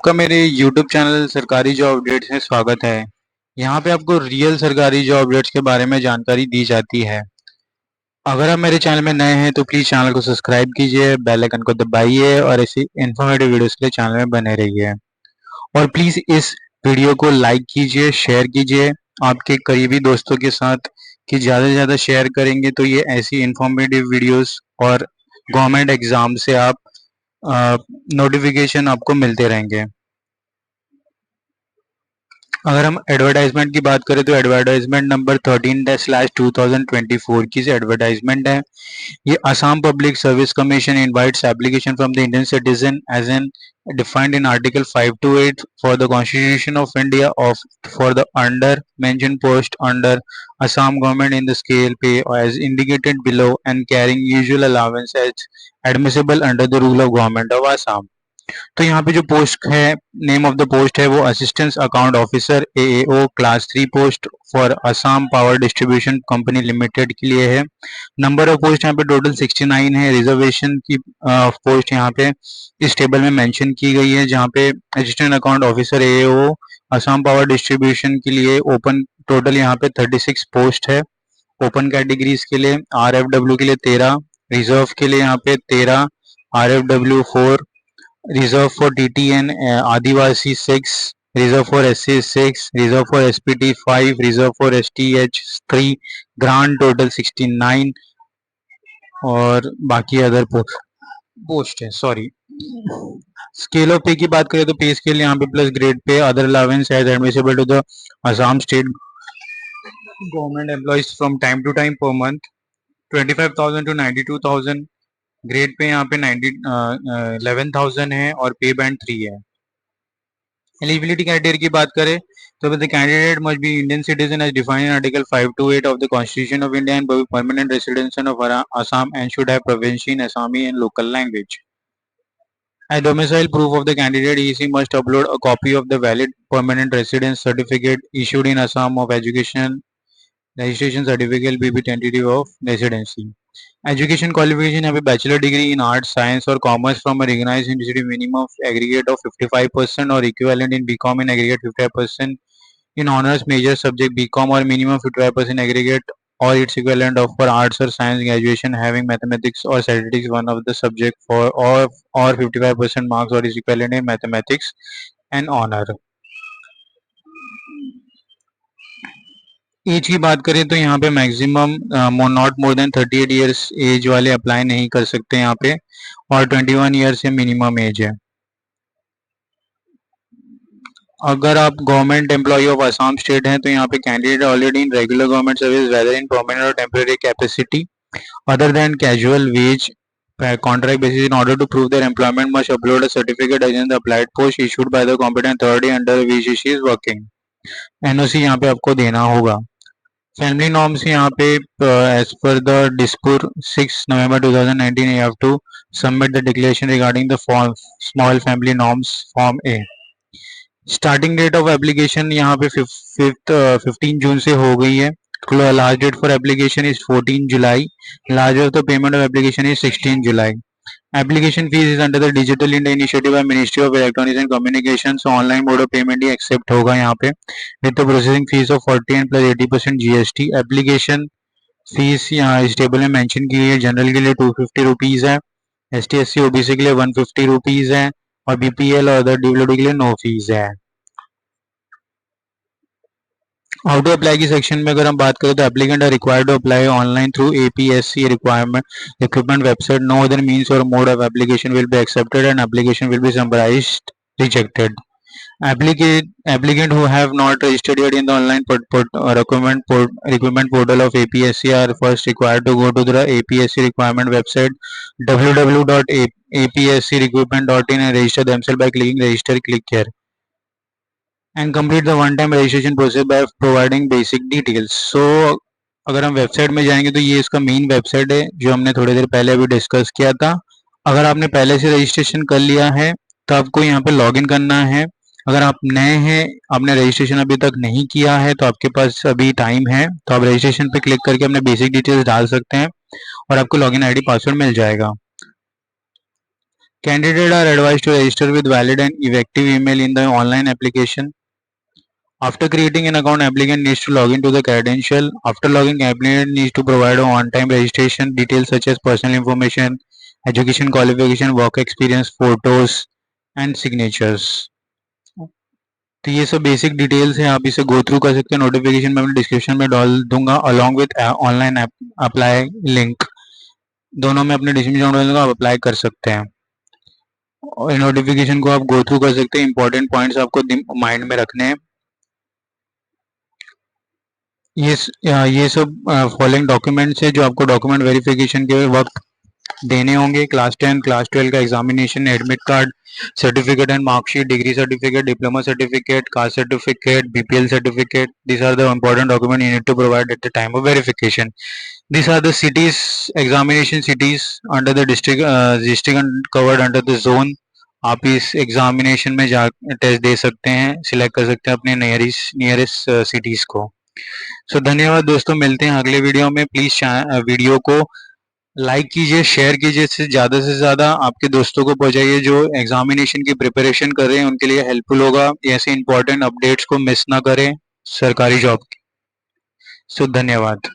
आपका मेरे YouTube channel सरकारी जॉब अपडेट्स में स्वागत है। यहाँ पे आपको रियल सरकारी जॉब अपडेट्स के बारे में जानकारी दी जाती है। अगर आप मेरे चैनल में नए हैं तो प्लीज़ चैनल को सब्सक्राइब कीजिए, बेल आइकन को दबाइए और ऐसी इन्फॉर्मेटिव वीडियोस के लिए चैनल में बने रहिए। और प्लीज़ इस वीडियो को लाइक कीजिए, शेयर कीजिए आपके करीबी दोस्तों के साथ कि ज़्यादा से ज़्यादा शेयर करेंगे तो ये ऐसी इन्फॉर्मेटिव वीडियोस और गवर्नमेंट एग्जाम से आप नोटिफिकेशन आपको मिलते रहेंगे। अगर हम एडवर्टाइजमेंट की बात करें तो एडवर्टाइजमेंट नंबर 13/2024 की एडवर्टाइजमेंट है। ये Assam public service commission invites application from the Indian citizen as an defined in Article 528 for the Constitution of India of for the under mentioned post under Assam government in the scale pay as indicated below and carrying usual allowance as admissible under the rule of government of Assam। तो यहाँ पे जो post है, name of the post है वो assistant account officer AAO class 3 post for Assam power distribution company limited के लिए है। नंबर ऑफ पोस्ट यहाँ पे टोटल 69 है। रिजर्वेशन की पोस्ट यहाँ पे इस टेबल में मेंशन की गई है, जहाँ पे assistant account officer AAO Assam power distribution के लिए ओपन टोटल यहाँ पे 36 पोस्ट है। ओपन कैटेगरीज के लिए आरएफडब्ल्यू के लिए 13, रिजर्व के लिए यहाँ पे 13, आरएफडब्ल्यू 4, reserve for TTN Adivasi 6, reserve for SC 6, reserve for SPT 5, reserve for STH 3, grand total 69 और बाकी अदर पोस्ट है। सॉरी, स्केल ऑफ पे की बात करें तो पे स्केल यहाँ पे plus grade pay other allowance as admissible to the Assam state government employees from time to time per month 25,000 to 92,000। Grade pay यहाँ पे 11,000 है और पे बैंड 3 है। एलिजिबिलिटी क्राइटेरिया की बात करें तो the candidate must be Indian citizen as defined in article 528 of the constitution of India and be permanent resident of Assam and should have proficiency in Assamese and local language. A domicile proof of the candidate EC must upload a copy of the valid permanent residence certificate issued in Assam of education registration certificate will be tentative of residency। Education qualification यहाँ पे bachelor degree in arts science और commerce from a recognised university minimum aggregate of 55% और equivalent in BCom in aggregate 55% in honours major subject BCom और minimum 55% aggregate or its equivalent of for arts or science graduation having mathematics or statistics one of the subject for or 55% marks or is equivalent in mathematics and honor। Age की बात करें तो यहाँ पे maximum not more than 38 years age वाले apply नहीं कर सकते यहाँ पे, और 21 ईयर्स से मिनिमम एज है। अगर आप government employ of Assam state हैं तो यहाँ पे candidate already in regular government service whether in permanent और temporary capacity other than casual wage contract basis in order to prove their employment must upload a certificate against the applied post issued by the competent authority under which she is working। NOC यहाँ पे आपको देना होगा। Family norms यहाँ पे as per the Dispur 6 November 2019 you have to submit the declaration regarding the form small family norms form A। Starting date of application यहाँ पे 15 जून से हो गई है। Last date for application is 14 July. Last date of the payment of application is 16 July. Application fees is under the digital India initiative by ministry of electronics and communication. Online mode of payment ही accept होगा यहाँ पे with the processing fees of 40 and plus 80% GST. Application fees यहाँ इस table में mention की है। General के लिए 250 रुपीज है, ST SC OBC के लिए 150 रुपीज है और BPL और अदर डब्ल्यूडी के लिए नो फीस है। हाउ टू अप्लाई की सेक्शन में अगर हम बात करें तो applicant are required to apply online through APSC requirement recruitment website. No other means और mode of application will be accepted and application will be summarised rejected. Applicant who have not registered yet in the online recruitment portal of APSC are first required to go to the APSC requirement website www.apscrecruitment.in and register themselves by clicking register click here and complete the one time registration process by providing basic details। So अगर हम website में जाएंगे तो ये इसका main website है जो हमने थोड़ी देर पहले अभी डिस्कस किया था। अगर आपने पहले से रजिस्ट्रेशन कर लिया है तो आपको यहाँ पे लॉगिन करना है। अगर आप नए हैं, आपने रजिस्ट्रेशन अभी तक नहीं किया है तो आपके पास अभी टाइम है, तो आप रजिस्ट्रेशन पे क्लिक करके अपने बेसिक डिटेल्स डाल सकते हैं और आपको लॉगिन आईडी पासवर्ड मिल जाएगा। Candidates are advised to register with valid and effective email in the online application. After creating an account, applicant needs to log into the credential. After logging, applicant needs to provide a one-time registration details such as personal information, education qualification, work experience, photos and signatures. तो ये सब basic details हैं, आप इसे go through कर सकते हैं। Notification मैं अपने डिस्क्रिप्शन में डाल दूंगा along with online apply link, दोनों में अपने डिस्क्रिप्शन में डाल दूंगा, आप अप्लाई कर सकते हैं और नोटिफिकेशन को आप गो थ्रू कर सकते हैं। इंपॉर्टेंट पॉइंट्स आपको माइंड में रखने हैं। ये सब फॉलोइंग डॉक्यूमेंट्स है जो आपको डॉक्यूमेंट वेरिफिकेशन के वक्त देने होंगे। क्लास 10 क्लास 12 का examination admit card, certificate and marksheet, degree certificate, diploma certificate, caste certificate, BPL certificate, these are the important document you need to provide at the time of verification. These are the cities, examination cities under the district covered under the zone. आप इस examination में जा test दे सकते हैं, select कर सकते हैं अपने नियरेस्ट सिटीज को। सो धन्यवाद दोस्तों, मिलते हैं अगले वीडियो में। प्लीज वीडियो को लाइक कीजिए, शेयर कीजिए, से ज़्यादा आपके दोस्तों को पहुंचाइए जो एग्जामिनेशन की प्रिपरेशन कर रहे हैं, उनके लिए हेल्पफुल होगा। ऐसे इंपॉर्टेंट अपडेट्स को मिस ना करें सरकारी जॉब की। सो धन्यवाद।